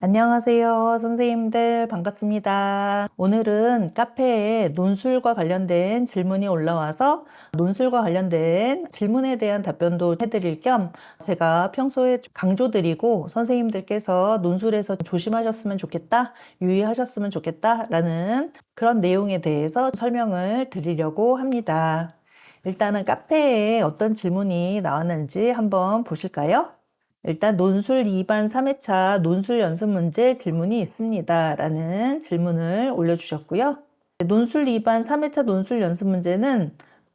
안녕하세요, 선생님들. 반갑습니다. 오늘은 카페에 논술과 관련된 질문이 올라와서 논술과 관련된 질문에 대한 답변도 해드릴 겸 제가 평소에 강조드리고 선생님들께서 논술에서 조심하셨으면 좋겠다, 유의하셨으면 좋겠다라는 그런 내용에 대해서 설명을 드리려고 합니다. 일단은 카페에 어떤 질문이 나왔는지 한번 보실까요? 일단 논술 2반 3회차 논술 연습 문제 질문이 있습니다. 라는 질문을 올려주셨고요. 논술 2반 3회차 논술 연습 문제는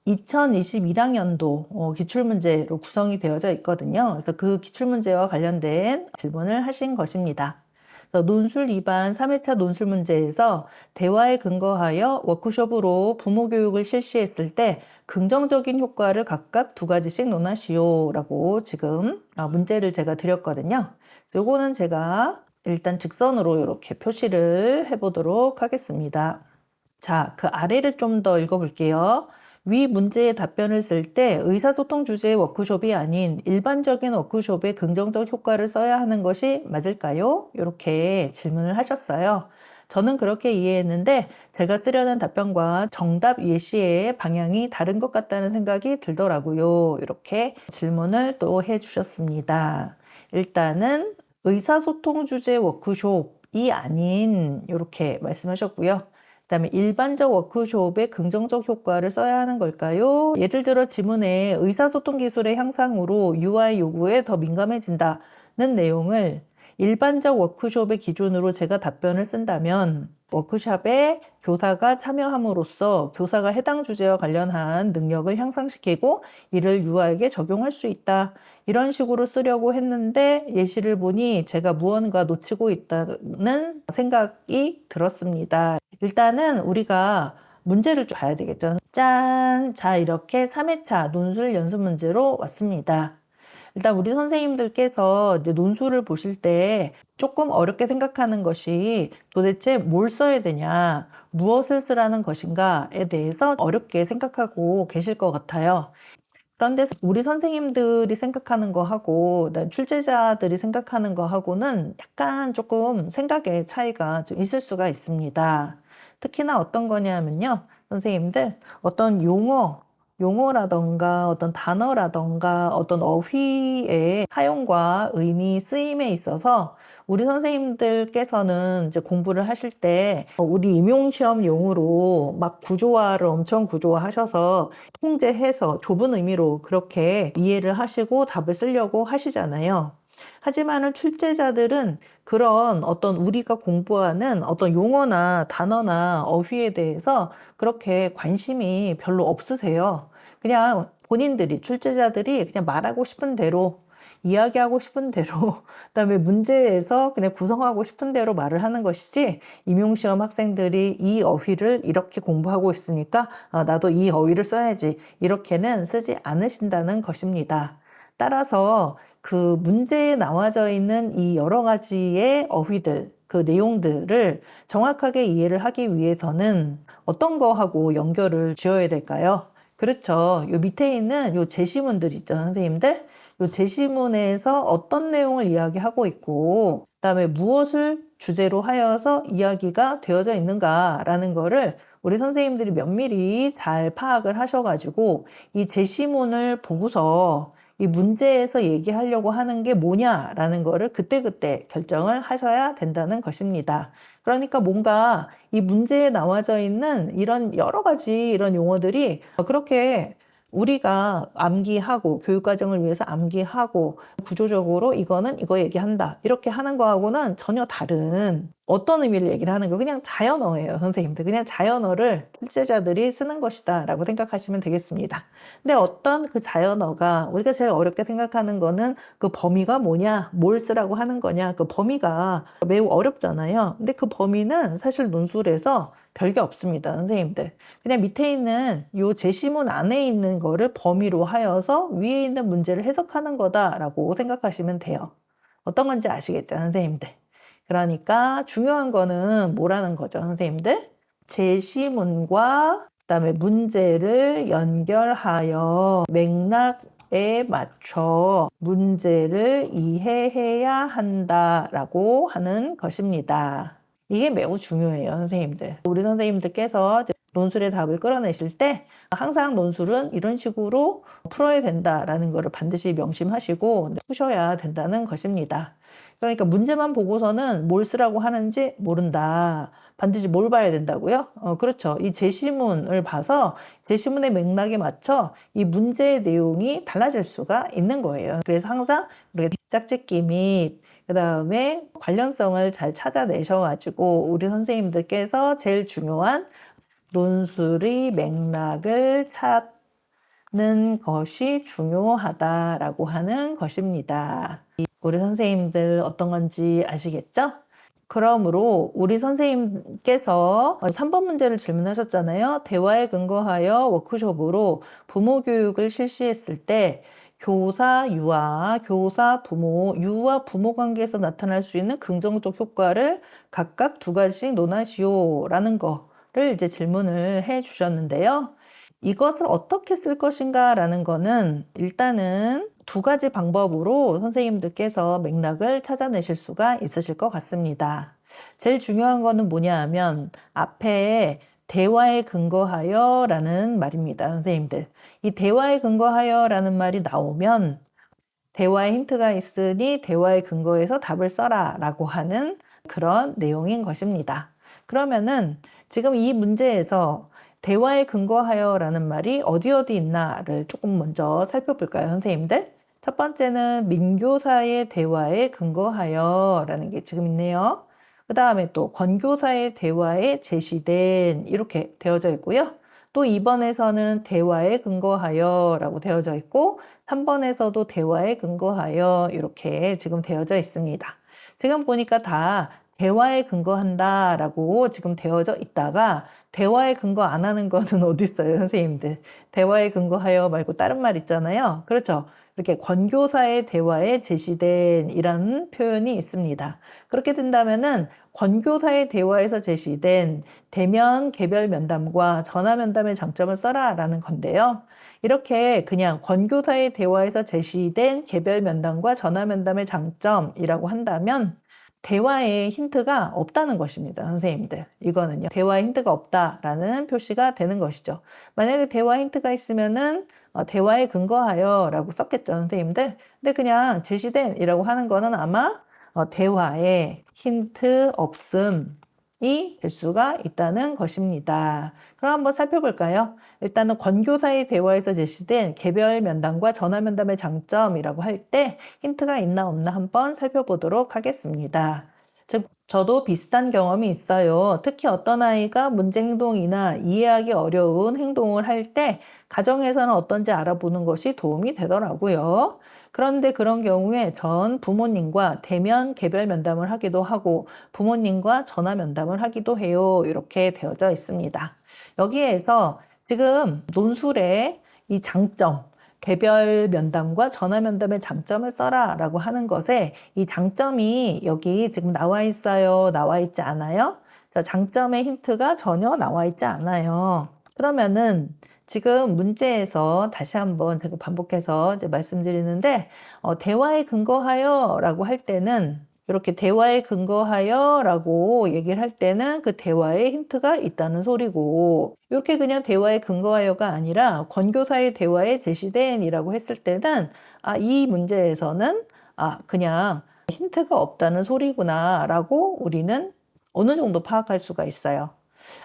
2021학년도 기출문제로 구성이 되어져 있거든요. 그래서 그 기출문제와 관련된 질문을 하신 것입니다. 논술 2반 3회차 논술 문제에서 대화에 근거하여 워크숍으로 부모 교육을 실시했을 때 긍정적인 효과를 각각 2가지씩 논하시오 라고 지금 문제를 제가 드렸거든요. 요거는 제가 일단 직선으로 이렇게 표시를 해보도록 하겠습니다. 자, 그 아래를 좀 더 읽어볼게요. 위 문제의 답변을 쓸 때 의사소통 주제의 워크숍이 아닌 일반적인 워크숍에 긍정적 효과를 써야 하는 것이 맞을까요? 이렇게 질문을 하셨어요. 저는 그렇게 이해했는데 제가 쓰려는 답변과 정답 예시의 방향이 다른 것 같다는 생각이 들더라고요. 이렇게 질문을 또 해주셨습니다. 일단은 의사소통 주제 워크숍이 아닌 이렇게 말씀하셨고요. 그다음에 일반적 워크숍에 긍정적 효과를 써야 하는 걸까요? 예를 들어 지문에 의사소통 기술의 향상으로 UI 요구에 더 민감해진다는 내용을 일반적 워크숍의 기준으로 제가 답변을 쓴다면 워크숍에 교사가 참여함으로써 교사가 해당 주제와 관련한 능력을 향상시키고 이를 유아에게 적용할 수 있다. 이런 식으로 쓰려고 했는데 예시를 보니 제가 무언가 놓치고 있다는 생각이 들었습니다. 일단은 우리가 문제를 좀 봐야 되겠죠. 짠! 자, 이렇게 3회차 논술 연습 문제로 왔습니다. 일단 우리 선생님들께서 이제 논술을 보실 때 조금 어렵게 생각하는 것이 도대체 뭘 써야 되냐, 무엇을 쓰라는 것인가에 대해서 어렵게 생각하고 계실 것 같아요. 그런데 우리 선생님들이 생각하는 거하고 출제자들이 생각하는 거하고는 약간 조금 생각의 차이가 좀 있을 수가 있습니다. 특히나 어떤 거냐면요. 선생님들 어떤 용어라던가 어떤 단어라던가 어떤 어휘의 사용과 의미 쓰임에 있어서 우리 선생님들께서는 이제 공부를 하실 때 우리 임용시험 용으로 막 구조화를 엄청 구조화하셔서 통제해서 좁은 의미로 그렇게 이해를 하시고 답을 쓰려고 하시잖아요. 하지만은 출제자들은 그런 어떤 우리가 공부하는 어떤 용어나 단어나 어휘에 대해서 그렇게 관심이 별로 없으세요. 그냥 본인들이, 출제자들이 그냥 말하고 싶은 대로, 이야기하고 싶은 대로, 그다음에 문제에서 그냥 구성하고 싶은 대로 말을 하는 것이지, 임용시험 학생들이 이 어휘를 이렇게 공부하고 있으니까 나도 이 어휘를 써야지, 이렇게는 쓰지 않으신다는 것입니다. 따라서 그 문제에 나와져 있는 이 여러 가지의 어휘들, 그 내용들을 정확하게 이해를 하기 위해서는 어떤 거하고 연결을 지어야 될까요? 그렇죠. 요 밑에 있는 요 제시문들 있죠, 선생님들? 요 제시문에서 어떤 내용을 이야기하고 있고, 그다음에 무엇을 주제로 하여서 이야기가 되어져 있는가라는 거를 우리 선생님들이 면밀히 잘 파악을 하셔가지고 이 제시문을 보고서 이 문제에서 얘기하려고 하는 게 뭐냐라는 거를 그때그때 결정을 하셔야 된다는 것입니다. 그러니까 뭔가 이 문제에 나와져 있는 이런 여러 가지 이런 용어들이 그렇게 우리가 암기하고 교육과정을 위해서 암기하고 구조적으로 이거는 이거 얘기한다 이렇게 하는 거하고는 전혀 다른 어떤 의미를 얘기를 하는 거 그냥 자연어예요, 선생님들. 그냥 자연어를 출제자들이 쓰는 것이다 라고 생각하시면 되겠습니다. 근데 어떤 그 자연어가 우리가 제일 어렵게 생각하는 거는 그 범위가 뭐냐, 뭘 쓰라고 하는 거냐, 그 범위가 매우 어렵잖아요. 근데 그 범위는 사실 논술에서 별게 없습니다, 선생님들. 그냥 밑에 있는 요 제시문 안에 있는 거를 범위로 하여서 위에 있는 문제를 해석하는 거다라고 생각하시면 돼요. 어떤 건지 아시겠죠, 선생님들? 그러니까 중요한 거는 뭐라는 거죠, 선생님들? 제시문과 그다음에 문제를 연결하여 맥락 맞춰 문제를 이해해야 한다라고 하는 것입니다. 이게 매우 중요해요, 선생님들. 우리 선생님들께서 이제 논술의 답을 끌어내실 때 항상 논술은 이런 식으로 풀어야 된다라는 것을 반드시 명심하시고 푸셔야 된다는 것입니다. 그러니까 문제만 보고서는 뭘 쓰라고 하는지 모른다. 반드시 뭘 봐야 된다고요? 그렇죠. 이 제시문을 봐서 제시문의 맥락에 맞춰 이 문제의 내용이 달라질 수가 있는 거예요. 그래서 항상 우리가 짝짓기 및 그다음에 관련성을 잘 찾아내셔가지고 우리 선생님들께서 제일 중요한 논술의 맥락을 찾는 것이 중요하다라고 하는 것입니다. 우리 선생님들 어떤 건지 아시겠죠? 그러므로 우리 선생님께서 3번 문제를 질문하셨잖아요. 대화에 근거하여 워크숍으로 부모 교육을 실시했을 때 교사, 유아, 교사, 부모, 유아 부모 관계에서 나타날 수 있는 긍정적 효과를 각각 2가지씩 논하시오라는 거를 이제 질문을 해 주셨는데요. 이것을 어떻게 쓸 것인가 라는 거는 일단은 2가지 방법으로 선생님들께서 맥락을 찾아내실 수가 있으실 것 같습니다. 제일 중요한 거는 뭐냐 하면 앞에 대화에 근거하여 라는 말입니다. 선생님들. 이 대화에 근거하여 라는 말이 나오면 대화에 힌트가 있으니 대화에 근거해서 답을 써라 라고 하는 그런 내용인 것입니다. 그러면은 지금 이 문제에서 대화에 근거하여 라는 말이 어디 있나를 조금 먼저 살펴볼까요, 선생님들? 첫 번째는 민교사의 대화에 근거하여 라는 게 지금 있네요. 그 다음에 또 권교사의 대화에 제시된 이렇게 되어져 있고요. 또 2번에서는 대화에 근거하여 라고 되어져 있고 3번에서도 대화에 근거하여 이렇게 지금 되어져 있습니다. 지금 보니까 다 대화에 근거한다 라고 지금 되어져 있다가 대화에 근거 안 하는 거는 어디 있어요, 선생님들? 대화에 근거하여 말고 다른 말 있잖아요. 그렇죠? 이렇게 권교사의 대화에 제시된 이라는 표현이 있습니다. 그렇게 된다면은 권교사의 대화에서 제시된 대면 개별 면담과 전화 면담의 장점을 써라 라는 건데요. 이렇게 그냥 권교사의 대화에서 제시된 개별 면담과 전화 면담의 장점이라고 한다면 대화에 힌트가 없다는 것입니다, 선생님들. 이거는요. 대화에 힌트가 없다라는 표시가 되는 것이죠. 만약에 대화 힌트가 있으면은 대화에 근거하여 라고 썼겠죠, 선생님들. 근데 그냥 제시된 이라고 하는 거는 아마 대화에 힌트 없음이 될 수가 있다는 것입니다. 그럼 한번 살펴볼까요? 일단은 권교사의 대화에서 제시된 개별 면담과 전화 면담의 장점이라고 할 때 힌트가 있나 없나 한번 살펴보도록 하겠습니다. 즉, 저도 비슷한 경험이 있어요. 특히 어떤 아이가 문제 행동이나 이해하기 어려운 행동을 할 때 가정에서는 어떤지 알아보는 것이 도움이 되더라고요. 그런데 그런 경우에 전 부모님과 대면 개별 면담을 하기도 하고 부모님과 전화 면담을 하기도 해요. 이렇게 되어져 있습니다. 여기에서 지금 논술의 이 장점, 개별 면담과 전화 면담의 장점을 써라 라고 하는 것에 이 장점이 여기 지금 나와 있어요? 나와 있지 않아요? 장점의 힌트가 전혀 나와 있지 않아요. 그러면은 지금 문제에서 다시 한번 제가 반복해서 이제 말씀드리는데 대화에 근거하여 라고 할 때는 이렇게 대화에 근거하여 라고 얘기를 할 때는 그 대화에 힌트가 있다는 소리고 이렇게 그냥 대화에 근거하여가 아니라 권교사의 대화에 제시된 이라고 했을 때는 이 문제에서는 그냥 힌트가 없다는 소리구나 라고 우리는 어느 정도 파악할 수가 있어요.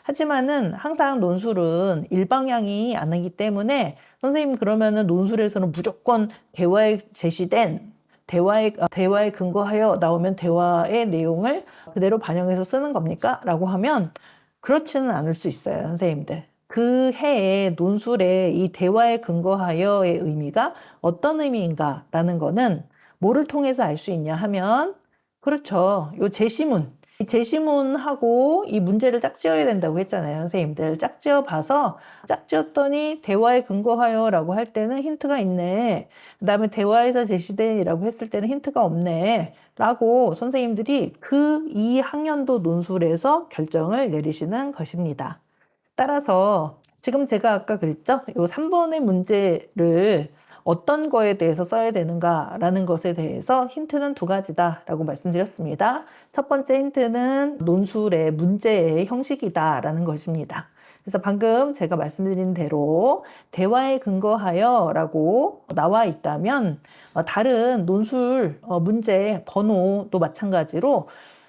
하지만은 항상 논술은 일방향이 아니기 때문에 선생님 그러면은 논술에서는 무조건 대화에 제시된 대화에 근거하여 나오면 대화의 내용을 그대로 반영해서 쓰는 겁니까? 라고 하면 그렇지는 않을 수 있어요, 선생님들. 그 해의 논술의 이 대화에 근거하여의 의미가 어떤 의미인가 라는 거는 뭐를 통해서 알 수 있냐 하면 그렇죠. 요 제시문. 이 제시문하고 이 문제를 짝지어야 된다고 했잖아요, 선생님들. 짝지어 봐서 짝지었더니 대화에 근거하여 라고 할 때는 힌트가 있네. 그 다음에 대화에서 제시된 이라고 했을 때는 힌트가 없네. 라고 선생님들이 그 2학년도 논술에서 결정을 내리시는 것입니다. 따라서 지금 제가 아까 그랬죠? 요 3번의 문제를 어떤 거에 대해서 써야 되는가라는 것에 대해서 힌트는 두 가지다라고 말씀드렸습니다. 첫 번째 힌트는 논술의 문제의 형식이다라는 것입니다. 그래서 방금 제가 말씀드린 대로 대화에 근거하여 라고 나와 있다면 다른 논술 문제 번호도 마찬가지로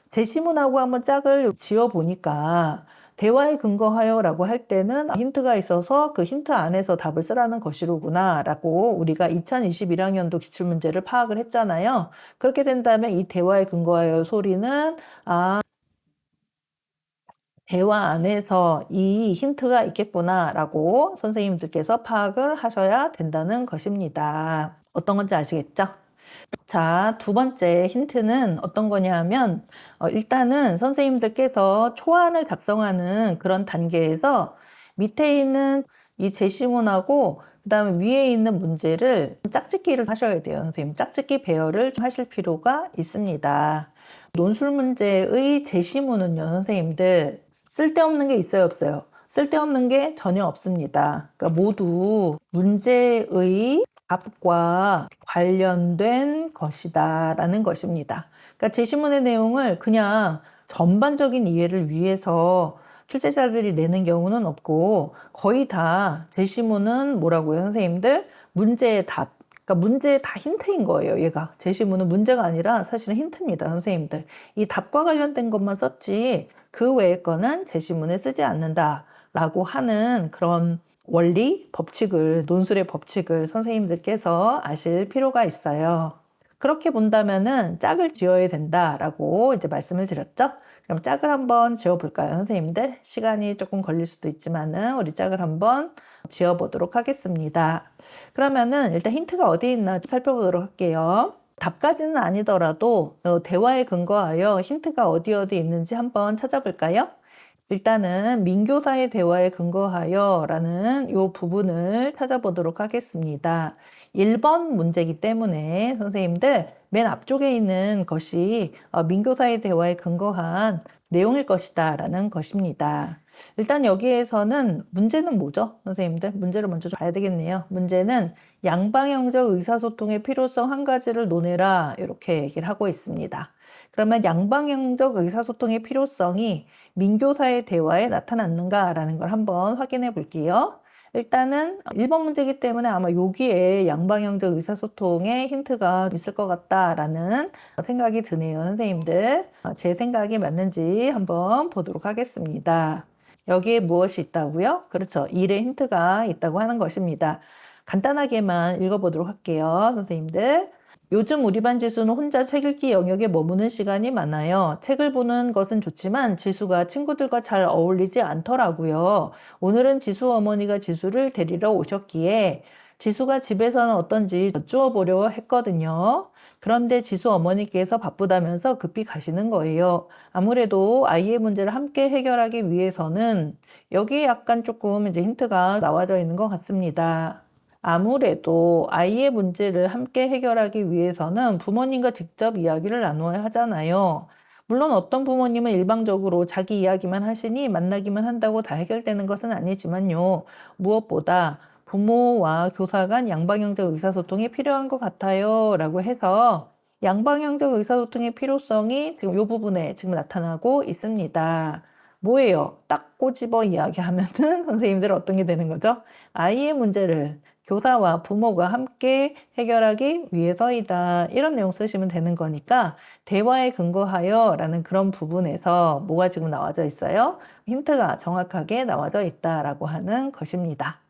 제시문하고 한번 짝을 지어 보니까 대화에 근거하여 라고 할 때는 힌트가 있어서 그 힌트 안에서 답을 쓰라는 것이로구나 라고 우리가 2021학년도 기출문제를 파악을 했잖아요. 그렇게 된다면 이 대화에 근거하여 소리는 대화 안에서 이 힌트가 있겠구나 라고 선생님들께서 파악을 하셔야 된다는 것입니다. 어떤 건지 아시겠죠? 자, 두 번째 힌트는 어떤 거냐 하면 일단은 선생님들께서 초안을 작성하는 그런 단계에서 밑에 있는 이 제시문하고 그다음에 위에 있는 문제를 짝짓기를 하셔야 돼요. 선생님, 짝짓기 배열을 좀 하실 필요가 있습니다. 논술 문제의 제시문은요, 선생님들 쓸데없는 게 있어요, 없어요? 쓸데없는 게 전혀 없습니다. 그러니까 모두 문제의 답과 관련된 것이다 라는 것입니다. 그러니까 제시문의 내용을 그냥 전반적인 이해를 위해서 출제자들이 내는 경우는 없고 거의 다 제시문은 뭐라고요, 선생님들? 문제의 답. 그러니까 문제의 다 힌트인 거예요, 얘가. 제시문은 문제가 아니라 사실은 힌트입니다, 선생님들. 이 답과 관련된 것만 썼지 그 외의 거는 제시문에 쓰지 않는다라고 하는 그런 원리, 법칙을, 논술의 법칙을 선생님들께서 아실 필요가 있어요. 그렇게 본다면은 짝을 지어야 된다라고 이제 말씀을 드렸죠. 그럼 짝을 한번 지어볼까요, 선생님들? 시간이 조금 걸릴 수도 있지만은 우리 짝을 한번 지어보도록 하겠습니다. 그러면은 일단 힌트가 어디 있나 살펴보도록 할게요. 답까지는 아니더라도 대화에 근거하여 힌트가 어디 있는지 한번 찾아볼까요? 일단은 민교사의 대화에 근거하여 라는 이 부분을 찾아보도록 하겠습니다. 1번 문제이기 때문에 선생님들 맨 앞쪽에 있는 것이 민교사의 대화에 근거한 내용일 것이다 라는 것입니다. 일단 여기에서는 문제는 뭐죠? 선생님들 문제를 먼저 봐야 되겠네요. 문제는 양방향적 의사소통의 필요성 한 가지를 논해라 이렇게 얘기를 하고 있습니다. 그러면 양방향적 의사소통의 필요성이 민교사의 대화에 나타났는가라는 걸 한번 확인해 볼게요. 일단은 1번 문제이기 때문에 아마 여기에 양방향적 의사소통의 힌트가 있을 것 같다라는 생각이 드네요, 선생님들. 제 생각이 맞는지 한번 보도록 하겠습니다. 여기에 무엇이 있다고요? 그렇죠. 일의 힌트가 있다고 하는 것입니다. 간단하게만 읽어보도록 할게요, 선생님들. 요즘 우리 반 지수는 혼자 책 읽기 영역에 머무는 시간이 많아요. 책을 보는 것은 좋지만 지수가 친구들과 잘 어울리지 않더라고요. 오늘은 지수 어머니가 지수를 데리러 오셨기에 지수가 집에서는 어떤지 여쭈어 보려 했거든요. 그런데 지수 어머니께서 바쁘다면서 급히 가시는 거예요. 아무래도 아이의 문제를 함께 해결하기 위해서는 여기에 약간 조금 이제 힌트가 나와져 있는 것 같습니다. 아무래도 아이의 문제를 함께 해결하기 위해서는 부모님과 직접 이야기를 나누어야 하잖아요. 물론 어떤 부모님은 일방적으로 자기 이야기만 하시니 만나기만 한다고 다 해결되는 것은 아니지만요. 무엇보다 부모와 교사 간 양방향적 의사소통이 필요한 것 같아요. 라고 해서 양방향적 의사소통의 필요성이 지금 이 부분에 지금 나타나고 있습니다. 뭐예요? 딱 꼬집어 이야기하면은 선생님들은 어떤 게 되는 거죠? 아이의 문제를 교사와 부모가 함께 해결하기 위해서이다. 이런 내용 쓰시면 되는 거니까 대화에 근거하여 라는 그런 부분에서 뭐가 지금 나와져 있어요? 힌트가 정확하게 나와져 있다라고 하는 것입니다.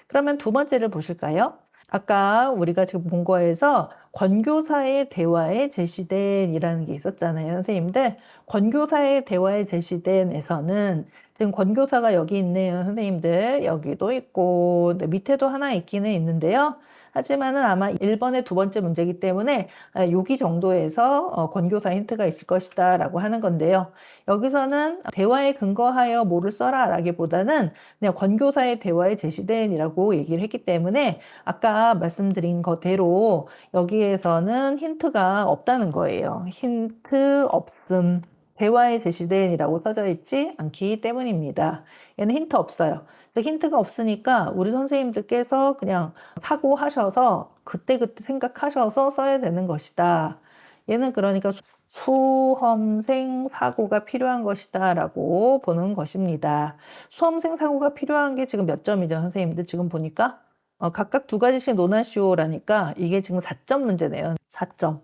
그러면 두 번째를 보실까요? 아까 우리가 지금 본 거에서 권교사의 대화에 제시된 이라는 게 있었잖아요, 선생님들. 권교사의 대화에 제시된에서는 지금 권교사가 여기 있네요, 선생님들. 여기도 있고 밑에도 하나 있기는 있는데요. 하지만은 아마 1번의 두 번째 문제이기 때문에 여기 정도에서 권교사 힌트가 있을 것이다 라고 하는 건데요. 여기서는 대화에 근거하여 뭐를 써라 라기보다는 그냥 권교사의 대화에 제시된 이라고 얘기를 했기 때문에 아까 말씀드린 거대로 여기에서는 힌트가 없다는 거예요. 힌트 없음. 대화에 제시된이라고 써져 있지 않기 때문입니다. 얘는 힌트 없어요. 힌트가 없으니까 우리 선생님들께서 그냥 사고하셔서 그때그때 생각하셔서 써야 되는 것이다. 얘는 그러니까 수험생 사고가 필요한 것이다 라고 보는 것입니다. 수험생 사고가 필요한 게 지금 몇 점이죠, 선생님들? 지금 보니까 각각 두 가지씩 논하시오라니까 이게 지금 4점 문제네요. 4점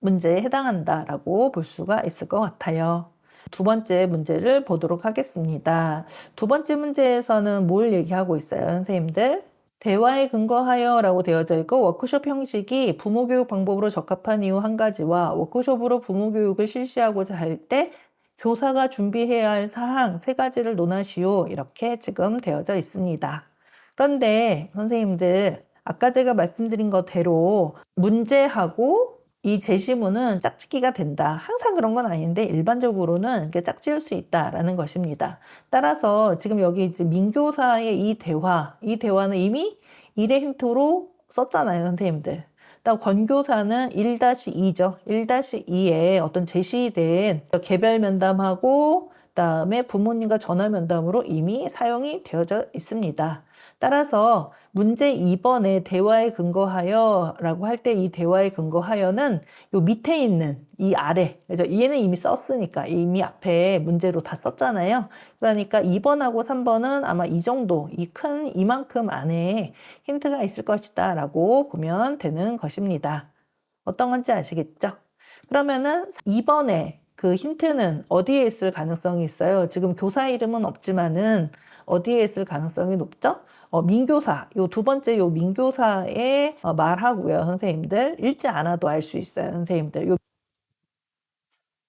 문제에 해당한다라고 볼 수가 있을 것 같아요. 두 번째 문제를 보도록 하겠습니다. 두 번째 문제에서는 뭘 얘기하고 있어요, 선생님들? 대화에 근거하여 라고 되어져 있고 워크숍 형식이 부모 교육 방법으로 적합한 이유 한 가지와 워크숍으로 부모 교육을 실시하고자 할 때 교사가 준비해야 할 사항 세 가지를 논하시오. 이렇게 지금 되어져 있습니다. 그런데 선생님들 아까 제가 말씀드린 것대로 문제하고 이 제시문은 짝짓기가 된다. 항상 그런 건 아닌데 일반적으로는 이렇게 짝지을 수 있다라는 것입니다. 따라서 지금 여기 이제 민교사의 이 대화는 이미 1의 힌트로 썼잖아요, 선생님들. 권교사는 1-2죠. 1-2에 어떤 제시된 개별 면담하고 그다음에 부모님과 전화 면담으로 이미 사용이 되어져 있습니다. 따라서 문제 2번에 대화에 근거하여 라고 할 때 이 대화에 근거하여는 요 밑에 있는 이 아래, 그죠? 얘는 이미 썼으니까 이미 앞에 문제로 다 썼잖아요. 그러니까 2번하고 3번은 아마 이 정도, 이만큼 안에 힌트가 있을 것이다 라고 보면 되는 것입니다. 어떤 건지 아시겠죠? 그러면은 2번에 그 힌트는 어디에 있을 가능성이 있어요? 지금 교사 이름은 없지만은 어디에 있을 가능성이 높죠? 민교사, 요 두 번째 요 민교사의 말하고요, 선생님들. 읽지 않아도 알 수 있어요, 선생님들. 요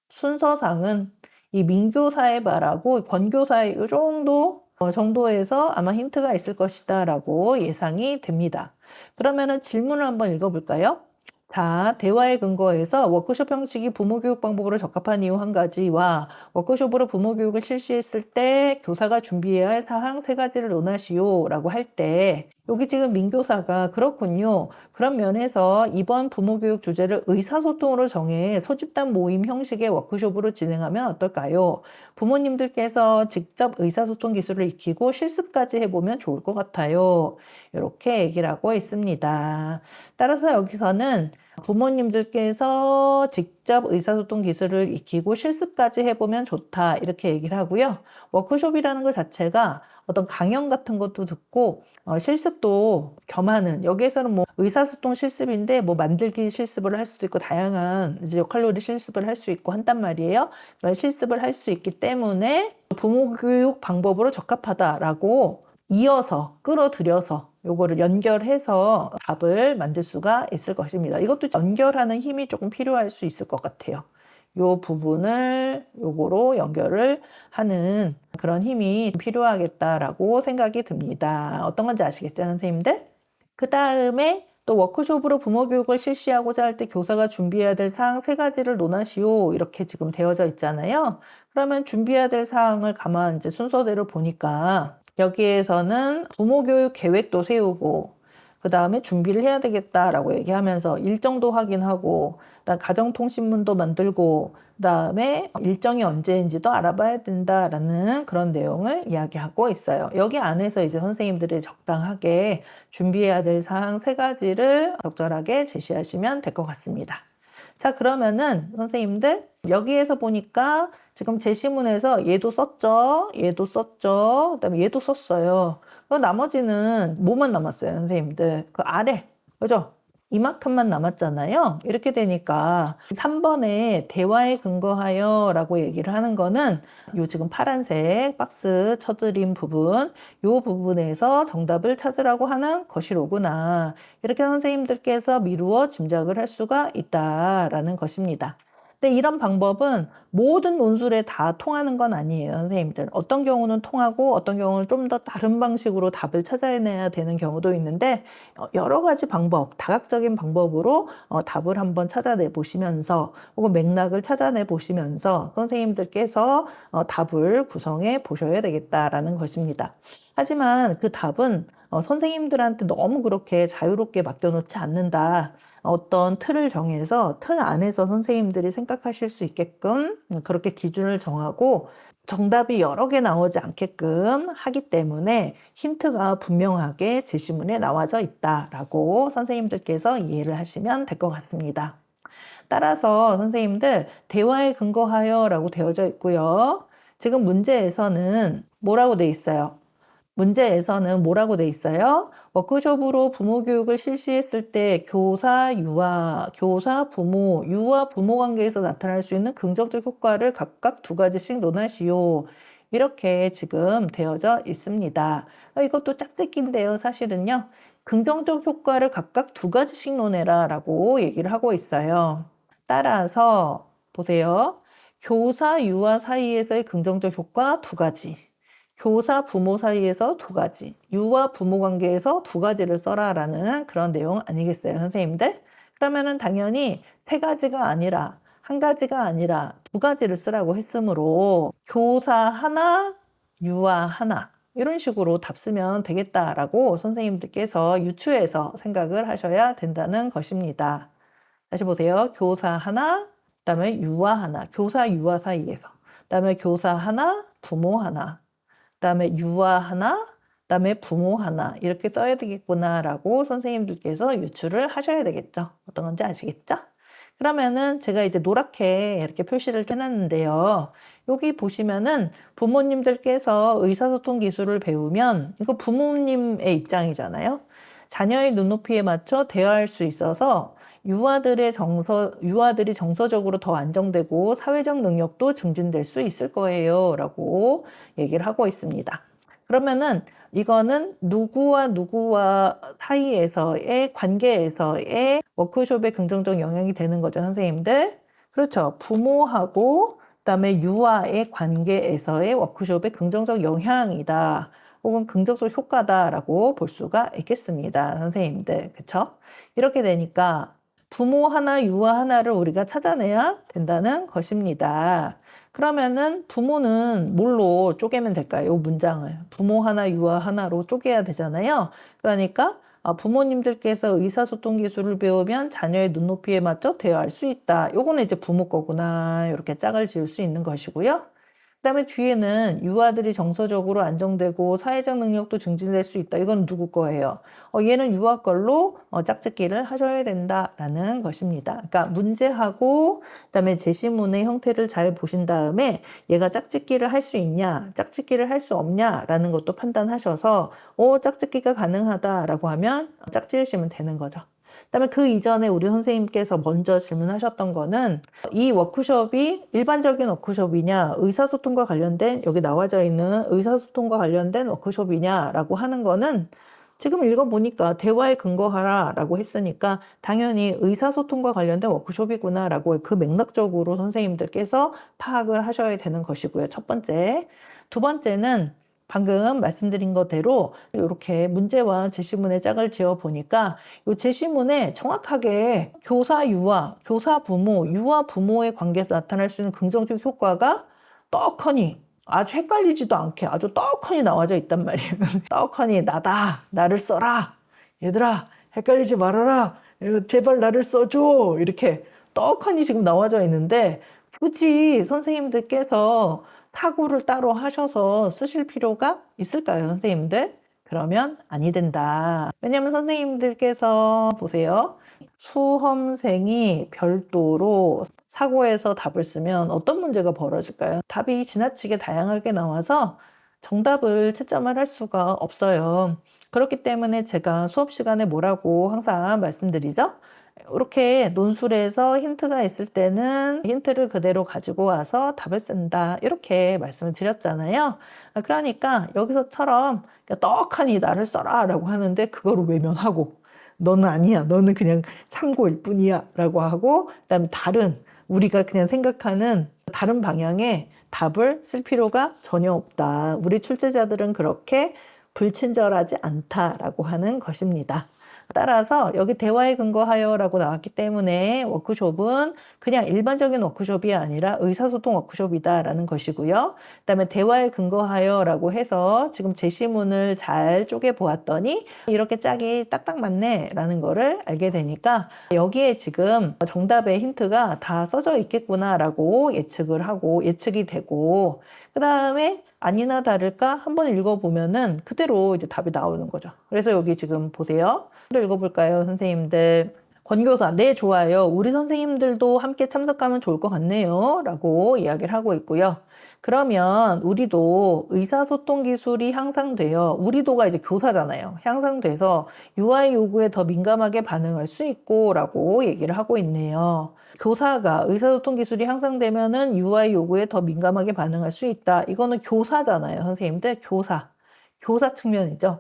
순서상은 이 민교사의 말하고 권교사의 요 정도 정도에서 아마 힌트가 있을 것이다 라고 예상이 됩니다. 그러면은 질문을 한번 읽어볼까요? 자, 대화의 근거에서 워크숍 형식이 부모 교육 방법으로 적합한 이유 한 가지와 워크숍으로 부모 교육을 실시했을 때 교사가 준비해야 할 사항 세 가지를 논하시오 라고 할 때 여기 지금 민교사가 그렇군요. 그런 면에서 이번 부모 교육 주제를 의사소통으로 정해 소집단 모임 형식의 워크숍으로 진행하면 어떨까요? 부모님들께서 직접 의사소통 기술을 익히고 실습까지 해보면 좋을 것 같아요. 이렇게 얘기를 하고 있습니다. 따라서 여기서는 부모님들께서 직접 의사소통 기술을 익히고 실습까지 해보면 좋다 이렇게 얘기를 하고요. 워크숍이라는 것 자체가 어떤 강연 같은 것도 듣고 실습도 겸하는 여기에서는 뭐 의사소통 실습인데 뭐 만들기 실습을 할 수도 있고 다양한 이제 역할놀이 실습을 할 수 있고 한단 말이에요. 그런 실습을 할 수 있기 때문에 부모 교육 방법으로 적합하다라고 이어서 끌어들여서 요거를 연결해서 답을 만들 수가 있을 것입니다. 이것도 연결하는 힘이 조금 필요할 수 있을 것 같아요. 요 부분을 요거로 연결을 하는 그런 힘이 필요하겠다라고 생각이 듭니다. 어떤 건지 아시겠죠, 선생님들? 그 다음에 또 워크숍으로 부모 교육을 실시하고자 할 때 교사가 준비해야 될 사항 세 가지를 논하시오. 이렇게 지금 되어져 있잖아요. 그러면 준비해야 될 사항을 가만 이제 순서대로 보니까 여기에서는 부모 교육 계획도 세우고 그 다음에 준비를 해야 되겠다라고 얘기하면서 일정도 확인하고 그다음 가정통신문도 만들고 그다음에 일정이 언제인지도 알아봐야 된다라는 그런 내용을 이야기하고 있어요. 여기 안에서 이제 선생님들이 적당하게 준비해야 될 사항 세 가지를 적절하게 제시하시면 될 것 같습니다. 자, 그러면은 선생님들 여기에서 보니까 지금 제시문에서 얘도 썼죠. 얘도 썼죠. 그다음에 얘도 썼어요. 그 나머지는 뭐만 남았어요, 선생님들? 그 아래. 그죠? 이만큼만 남았잖아요. 이렇게 되니까 3번에 대화에 근거하여 라고 얘기를 하는 거는 요 지금 파란색 박스 쳐드린 부분, 요 부분에서 정답을 찾으라고 하는 것이로구나. 이렇게 선생님들께서 미루어 짐작을 할 수가 있다라는 것입니다. 근데 이런 방법은 모든 논술에 다 통하는 건 아니에요, 선생님들. 어떤 경우는 통하고 어떤 경우는 좀 더 다른 방식으로 답을 찾아내야 되는 경우도 있는데 여러 가지 방법, 다각적인 방법으로 답을 한번 찾아내 보시면서 혹은 맥락을 찾아내 보시면서 선생님들께서 답을 구성해 보셔야 되겠다라는 것입니다. 하지만 그 답은 선생님들한테 너무 그렇게 자유롭게 맡겨놓지 않는다. 어떤 틀을 정해서 틀 안에서 선생님들이 생각하실 수 있게끔 그렇게 기준을 정하고 정답이 여러 개 나오지 않게끔 하기 때문에 힌트가 분명하게 제시문에 나와져 있다라고 선생님들께서 이해를 하시면 될 것 같습니다. 따라서 선생님들 대화에 근거하여 라고 되어져 있고요. 지금 문제에서는 뭐라고 돼 있어요? 문제에서는 뭐라고 돼 있어요? 워크숍으로 부모 교육을 실시했을 때 교사, 부모, 유아, 부모 관계에서 나타날 수 있는 긍정적 효과를 각각 2가지씩 논하시오. 이렇게 지금 되어져 있습니다. 이것도 짝짓기인데요, 사실은요. 긍정적 효과를 각각 2가지씩 논해라 라고 얘기를 하고 있어요. 따라서 보세요. 교사, 유아 사이에서의 긍정적 효과 2가지. 교사, 부모 사이에서 2가지, 유아, 부모 관계에서 2가지를 써라라는 그런 내용 아니겠어요, 선생님들? 그러면은 당연히 3가지가 아니라 1가지가 아니라 2가지를 쓰라고 했으므로 교사 하나, 유아 하나 이런 식으로 답 쓰면 되겠다라고 선생님들께서 유추해서 생각을 하셔야 된다는 것입니다. 다시 보세요. 교사 하나, 그다음에 유아 하나, 교사, 유아 사이에서, 그다음에 교사 하나, 부모 하나, 그다음에 유아 하나, 그다음에 부모 하나 이렇게 써야 되겠구나라고 선생님들께서 유추를 하셔야 되겠죠. 어떤 건지 아시겠죠? 그러면은 제가 이제 노랗게 이렇게 표시를 해놨는데요. 여기 보시면은 부모님들께서 의사소통 기술을 배우면 이거 부모님의 입장이잖아요. 자녀의 눈높이에 맞춰 대화할 수 있어서 유아들이 정서적으로 더 안정되고 사회적 능력도 증진될 수 있을 거예요. 라고 얘기를 하고 있습니다. 그러면은 이거는 누구와 사이에서의 관계에서의 워크숍의 긍정적 영향이 되는 거죠, 선생님들. 그렇죠. 부모하고 그다음에 유아의 관계에서의 워크숍의 긍정적 영향이다. 혹은 긍정적 효과다라고 볼 수가 있겠습니다, 선생님들. 그렇죠? 이렇게 되니까 부모 하나, 유아 하나를 우리가 찾아내야 된다는 것입니다. 그러면은 부모는 뭘로 쪼개면 될까요? 이 문장을. 부모 하나, 유아 하나로 쪼개야 되잖아요. 그러니까 부모님들께서 의사소통 기술을 배우면 자녀의 눈높이에 맞춰 대화할 수 있다. 요거는 이제 부모 거구나. 이렇게 짝을 지을 수 있는 것이고요. 그다음에 뒤에는 유아들이 정서적으로 안정되고 사회적 능력도 증진될 수 있다. 이건 누구 거예요? 얘는 유아 걸로 짝짓기를 하셔야 된다라는 것입니다. 그러니까 문제하고 그다음에 제시문의 형태를 잘 보신 다음에 얘가 짝짓기를 할 수 있냐, 짝짓기를 할 수 없냐라는 것도 판단하셔서 짝짓기가 가능하다라고 하면 짝지으시면 되는 거죠. 그다음에 그 이전에 우리 선생님께서 먼저 질문하셨던 거는 이 워크숍이 일반적인 워크숍이냐, 의사소통과 관련된, 여기 나와져 있는 의사소통과 관련된 워크숍이냐라고 하는 거는 지금 읽어보니까 대화에 근거하라 라고 했으니까 당연히 의사소통과 관련된 워크숍이구나 라고 그 맥락적으로 선생님들께서 파악을 하셔야 되는 것이고요. 첫 번째. 두 번째는 방금 말씀드린 것대로 이렇게 문제와 제시문의 짝을 지어 보니까 이 제시문에 정확하게 교사 유아, 교사 부모, 유아 부모의 관계에서 나타날 수 있는 긍정적 효과가 떡하니 아주 헷갈리지도 않게 아주 떡하니 나와져 있단 말이에요. 떡하니 나를 써라. 얘들아 헷갈리지 말아라. 제발 나를 써줘. 이렇게 떡하니 지금 나와져 있는데 굳이 선생님들께서 사고를 따로 하셔서 쓰실 필요가 있을까요, 선생님들? 그러면 아니 된다. 왜냐하면 선생님들께서 보세요. 수험생이 별도로 사고에서 답을 쓰면 어떤 문제가 벌어질까요? 답이 지나치게 다양하게 나와서 정답을 채점을 할 수가 없어요. 그렇기 때문에 제가 수업 시간에 뭐라고 항상 말씀드리죠? 이렇게 논술에서 힌트가 있을 때는 힌트를 그대로 가지고 와서 답을 쓴다. 이렇게 말씀을 드렸잖아요. 그러니까 여기서처럼 떡하니 나를 써라 라고 하는데 그거를 외면하고 너는 아니야. 너는 그냥 참고일 뿐이야 라고 하고 그다음에 다른 우리가 그냥 생각하는 다른 방향의 답을 쓸 필요가 전혀 없다. 우리 출제자들은 그렇게 불친절하지 않다라고 하는 것입니다. 따라서 여기 대화에 근거하여라고 나왔기 때문에 워크숍은 그냥 일반적인 워크숍이 아니라 의사소통 워크숍이다라는 것이고요. 그다음에 대화에 근거하여라고 해서 지금 제시문을 잘 쪼개 보았더니 이렇게 짝이 딱딱 맞네라는 거를 알게 되니까 여기에 지금 정답의 힌트가 다 써져 있겠구나라고 예측이 되고, 그다음에 아니나 다를까 한번 읽어보면은 그대로 이제 답이 나오는 거죠. 그래서 여기 지금 보세요. 또 읽어볼까요, 선생님들? 권교사, 네, 좋아요. 우리 선생님들도 함께 참석하면 좋을 것 같네요. 라고 이야기를 하고 있고요. 그러면 우리도 의사소통 기술이 향상되어, 우리도가 이제 교사잖아요. 향상돼서 UI 요구에 더 민감하게 반응할 수 있고, 라고 얘기를 하고 있네요. 교사가 의사소통 기술이 향상되면은 UI 요구에 더 민감하게 반응할 수 있다. 이거는 교사잖아요, 선생님들. 교사 측면이죠.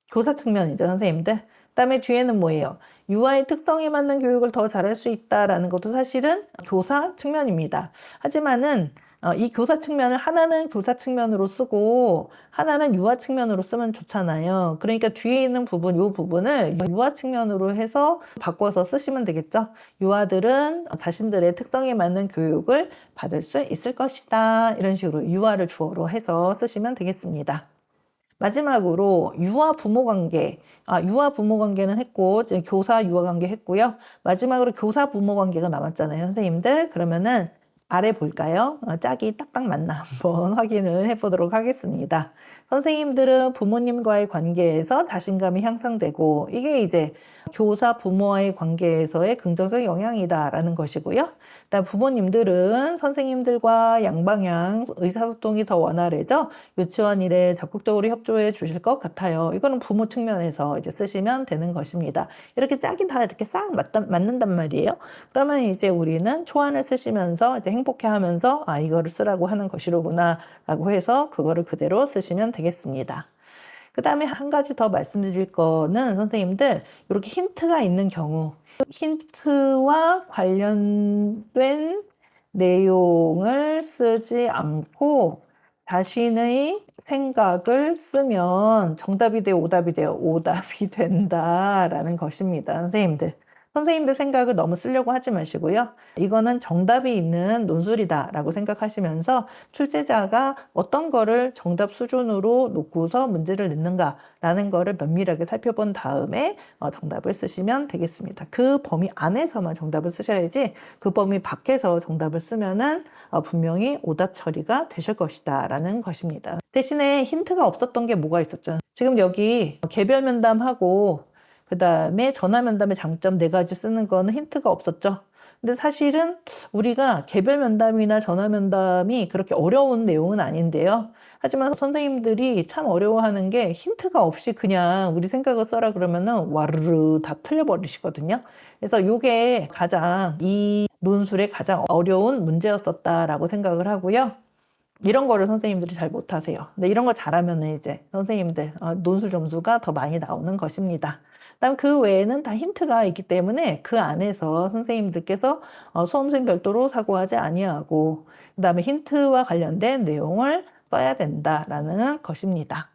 선생님들. 그다음에 뒤에는 뭐예요? UI 특성에 맞는 교육을 더 잘할 수 있다라는 것도 사실은 교사 측면입니다. 하지만은 이 교사 측면을 하나는 교사 측면으로 쓰고 하나는 유아 측면으로 쓰면 좋잖아요. 그러니까 뒤에 있는 부분, 이 부분을 유아 측면으로 해서 바꿔서 쓰시면 되겠죠. 유아들은 자신들의 특성에 맞는 교육을 받을 수 있을 것이다. 이런 식으로 유아를 주어로 해서 쓰시면 되겠습니다. 마지막으로 유아 부모 관계. 유아 부모 관계는 했고, 이제 교사 유아 관계 했고요. 마지막으로 교사 부모 관계가 남았잖아요, 선생님들. 그러면은 아래 볼까요? 짝이 딱딱 맞나 한번 확인을 해보도록 하겠습니다. 선생님들은 부모님과의 관계에서 자신감이 향상되고, 이게 이제 교사 부모와의 관계에서의 긍정적 영향이다라는 것이고요. 그다음 부모님들은 선생님들과 양방향 의사소통이 더 원활해져 유치원 일에 적극적으로 협조해 주실 것 같아요. 이거는 부모 측면에서 이제 쓰시면 되는 것입니다. 이렇게 짝이 다 이렇게 싹 맞는단 말이에요. 그러면 이제 우리는 초안을 쓰시면서 이제 행복해하면서 이거를 쓰라고 하는 것이로구나라고 해서 그거를 그대로 쓰시면 되겠습니다. 그 다음에 한 가지 더 말씀드릴 거는 선생님들 이렇게 힌트가 있는 경우, 힌트와 관련된 내용을 쓰지 않고 자신의 생각을 쓰면 정답이 돼요, 오답이 돼요? 오답이 된다라는 것입니다, 선생님들. 선생님들 생각을 너무 쓰려고 하지 마시고요. 이거는 정답이 있는 논술이다라고 생각하시면서 출제자가 어떤 거를 정답 수준으로 놓고서 문제를 냈는가라는 거를 면밀하게 살펴본 다음에 정답을 쓰시면 되겠습니다. 그 범위 안에서만 정답을 쓰셔야지 그 범위 밖에서 정답을 쓰면은 분명히 오답 처리가 되실 것이다라는 것입니다. 대신에 힌트가 없었던 게 뭐가 있었죠? 지금 여기 개별 면담하고 그 다음에 전화 면담의 장점 4가지 쓰는 거는 힌트가 없었죠. 근데 사실은 우리가 개별 면담이나 전화 면담이 그렇게 어려운 내용은 아닌데요. 하지만 선생님들이 참 어려워하는 게 힌트가 없이 그냥 우리 생각을 써라 그러면은 와르르 다 틀려버리시거든요. 그래서 요게 가장 이 논술의 가장 어려운 문제였었다라고 생각을 하고요. 이런 거를 선생님들이 잘 못하세요. 근데 이런 거 잘하면 이제 선생님들 논술 점수가 더 많이 나오는 것입니다. 그다음 그 외에는 다 힌트가 있기 때문에 그 안에서 선생님들께서 수험생 별도로 사고하지 아니하고 그다음에 힌트와 관련된 내용을 써야 된다라는 것입니다.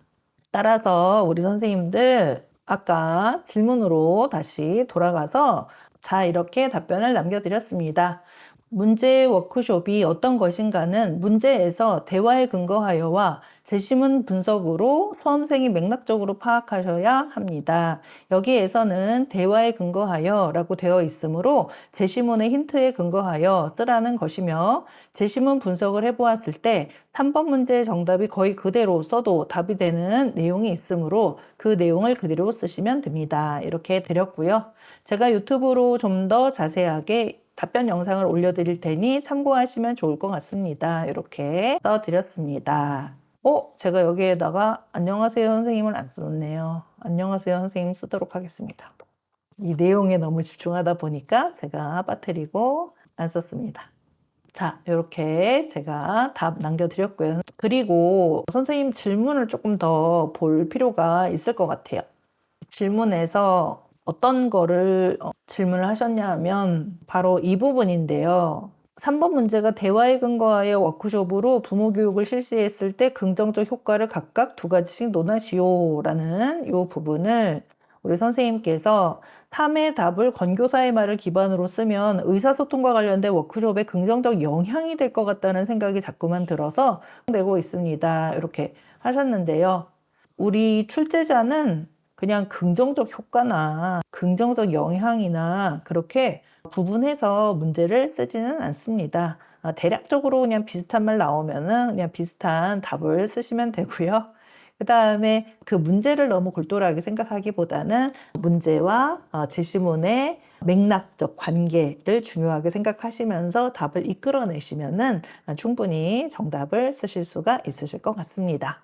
따라서 우리 선생님들 아까 질문으로 다시 돌아가서 자, 이렇게 답변을 남겨드렸습니다. 문제 워크숍이 어떤 것인가는 문제에서 대화에 근거하여와 제시문 분석으로 수험생이 맥락적으로 파악하셔야 합니다. 여기에서는 대화에 근거하여 라고 되어 있으므로 제시문의 힌트에 근거하여 쓰라는 것이며 제시문 분석을 해보았을 때 3번 문제의 정답이 거의 그대로 써도 답이 되는 내용이 있으므로 그 내용을 그대로 쓰시면 됩니다. 이렇게 드렸고요. 제가 유튜브로 좀 더 자세하게 답변 영상을 올려드릴 테니 참고하시면 좋을 것 같습니다. 이렇게 써드렸습니다. 제가 여기에다가 안녕하세요 선생님을 안 썼네요. 안녕하세요 선생님 쓰도록 하겠습니다. 이 내용에 너무 집중하다 보니까 제가 빠뜨리고 안 썼습니다. 자, 이렇게 제가 답 남겨드렸고요. 그리고 선생님 질문을 조금 더 볼 필요가 있을 것 같아요. 질문에서 어떤 거를 질문을 하셨냐 하면 바로 이 부분인데요. 3번 문제가 대화에 근거하여 워크숍으로 부모 교육을 실시했을 때 긍정적 효과를 각각 2가지씩 논하시오 라는 이 부분을 우리 선생님께서 3의 답을 권교사의 말을 기반으로 쓰면 의사소통과 관련된 워크숍에 긍정적 영향이 될 것 같다는 생각이 자꾸만 들어서 내고 있습니다. 이렇게 하셨는데요. 우리 출제자는 그냥 긍정적 효과나 긍정적 영향이나 그렇게 구분해서 문제를 쓰지는 않습니다. 대략적으로 그냥 비슷한 말 나오면은 그냥 비슷한 답을 쓰시면 되고요. 그 다음에 그 문제를 너무 골똘하게 생각하기보다는 문제와 제시문의 맥락적 관계를 중요하게 생각하시면서 답을 이끌어내시면은 충분히 정답을 쓰실 수가 있으실 것 같습니다.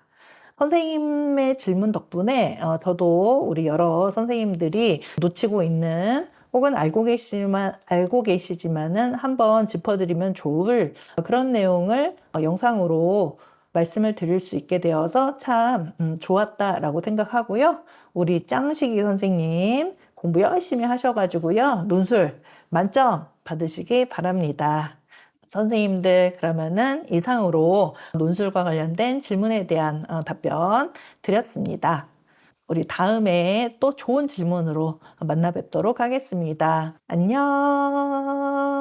선생님의 질문 덕분에 저도 우리 여러 선생님들이 놓치고 있는 혹은 알고 계시지만은 한번 짚어드리면 좋을 그런 내용을 영상으로 말씀을 드릴 수 있게 되어서 참 좋았다라고 생각하고요. 우리 짱식이 선생님 공부 열심히 하셔가지고요. 논술 만점 받으시기 바랍니다. 선생님들 그러면은 이상으로 논술과 관련된 질문에 대한 답변 드렸습니다. 우리 다음에 또 좋은 질문으로 만나 뵙도록 하겠습니다. 안녕.